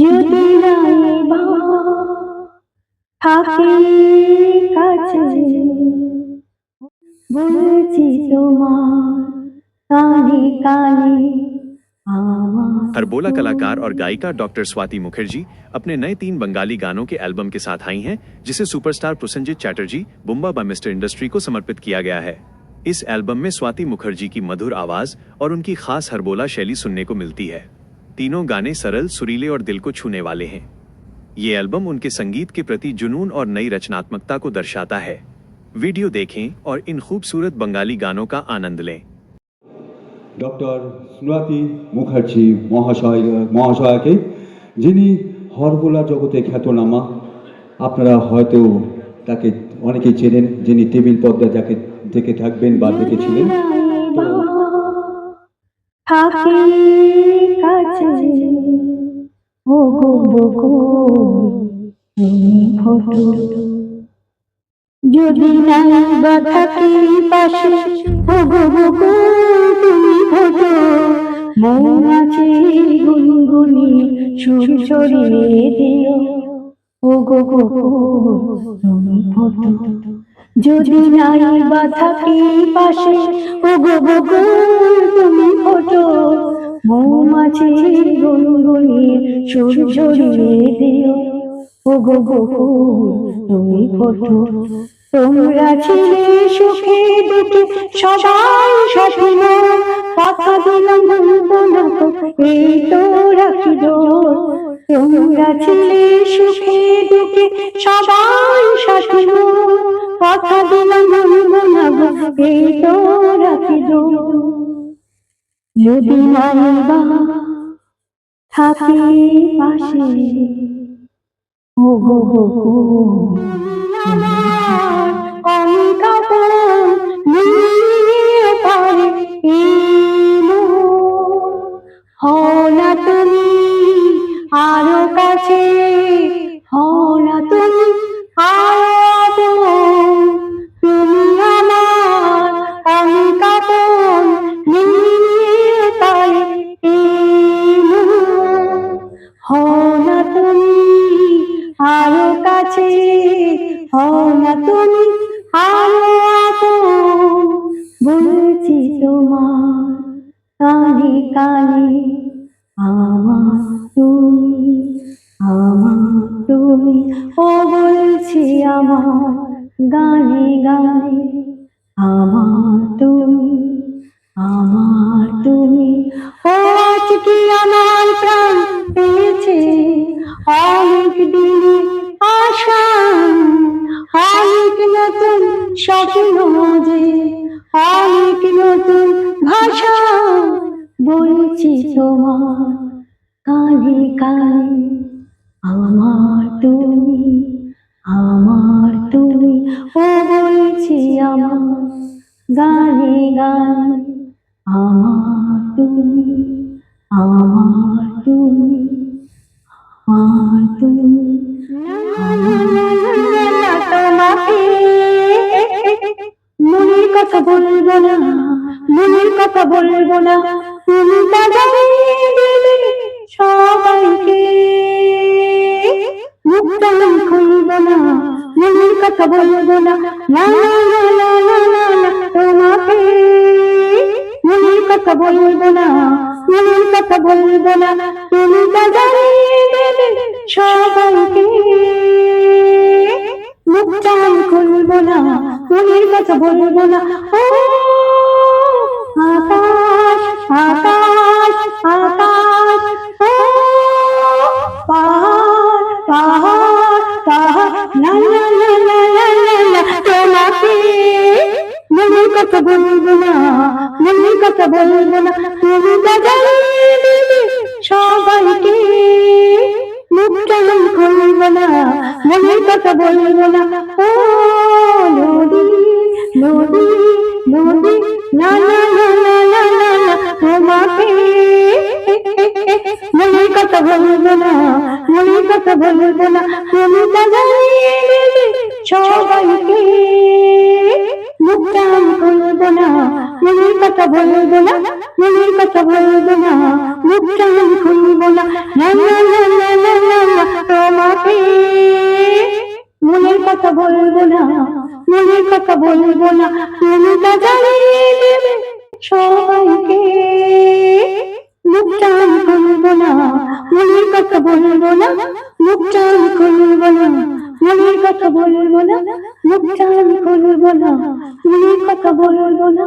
যদি নাইবা থাকে কাছে, বলছি তোমার কানে কানে আমার। हरबोला कलाकार और गायिका डॉक्टर स्वाति मुखर्जी अपने नए 3 बंगाली गानों के एल्बम के साथ आई हैं, जिसे superstar Prasenjit Chatterjee बुम्बा bye mister industry को समर्पित किया गया है। इस एल्बम में स्वाति मुखर्जी की मधुर आवाज और उनकी खास हरबोला शैली सुनने को मिलती है। तीनों गाने सरल, सुरीले और दिल को छूने वाले हैं। ये एल्बम उनके संगीत के प्रति जुनून और नई रचनात्मकता को दर्शाता है। वीडियो देखें और इन खूबसूरत बंगाली गानों का आनंद लें। ডক্টর স্বাতী মুখার্জি মহাশয়াকে, যিনি হরবোলা জগতে খ্যাতনামা, আপনারা হয়তো তাকে অনেকেই চেনেন, যিনি টেবিল পর্দা যাকে দেখে থাকবেন বা দেখেছিলেন। যদি নাইবা থাকি পাশে, তুমি ফটো মৌমাছি গুনগুনি সুর ছড়িয়ে দিও, ও গো গো তুমি ফটো। যদি নাইবা থাকি পাশে, ও গো গো তুমি ফটো মৌমাছি গুনগুনি সুর ছড়িয়ে দিও, ও গো গো তুমি ফটো। তোমরা ছিলে সুখে দুঃখে সবাই স্বপ্ন, কথা দিলাম ভুলবো না তো, এই তো রাখি দোষ। তোমরা ছিলে সুখে দুঃখে সবাই স্বপ্ন, কথা দিলাম ভুলবো না গো, এই তো রাখি দোষ। যদি নাইবা থাকি পাশে, ও গো গো হনা তুমি আরো কাছে, হনা তুমি আরো, তুমি আমার আমি কাপন নিয়ে তাই হনা তুমি আরো কাছে, হনা তুমি আরো আপন, বলছি তোমার কানে কানে আমার তুমি, আমার তুমি, ও বলছি আমার গানে গানে আমার তুমি, আমার তুমি। ও আজকে আমার প্রাণ পেয়েছে অনেক দিনের আশা, অনেক নতুন স্বপ্ন যে, অনেক নতুন ভাষা, বলছি তোমার কানে কানে আমার তুমি, আমার তুমি, ও বলছি আমার গানে গানে আমার তুমি, আমার তুমি, আমার তুমি। তোমাকে মনের কথা বলবো না, মনের কথা বলবো না, তুমি সবাইকে মুখটা খুলবো না, মনের কথা বলবো না, তোমাকে মনের কথা বলবো না, মনের কথা বলবো না, তুমি সবাইকে মুখটা খুলবো না, মনের কথা বলবো না। ও আকাশ আকাশ আকাশ, ও পাহাড় পাহাড় পাহাড়, লা লা লা লা লা লা লা, তোমাকে মনের কথা বলবো না, মনের কথা বলবো না, তুমি সবাইকে মুখটা খুলবো না, মনের কথা বলবো না। ও নদী নদী নদী, না না না না না না না, তোমাকে মনের কথা বলবো না, মনের কথা বলবো না, তুমি সবাইকে মুখটা খুলবো না, মনের কথা বলবো না, মনের কথা বলবো না, মুখটা খুলবো না, না না না না। না, মনের কথা বলবো না, মনটা জ্বালিয়ে দেবে সবাইকে। মুখটা আমি খুলবো না, মনের কথা বলবো না, মুখটা আমি খুলবো না, মনের কথা বলবো না, মুখটা আমি খুলবো না, মনের কথা বলবো না।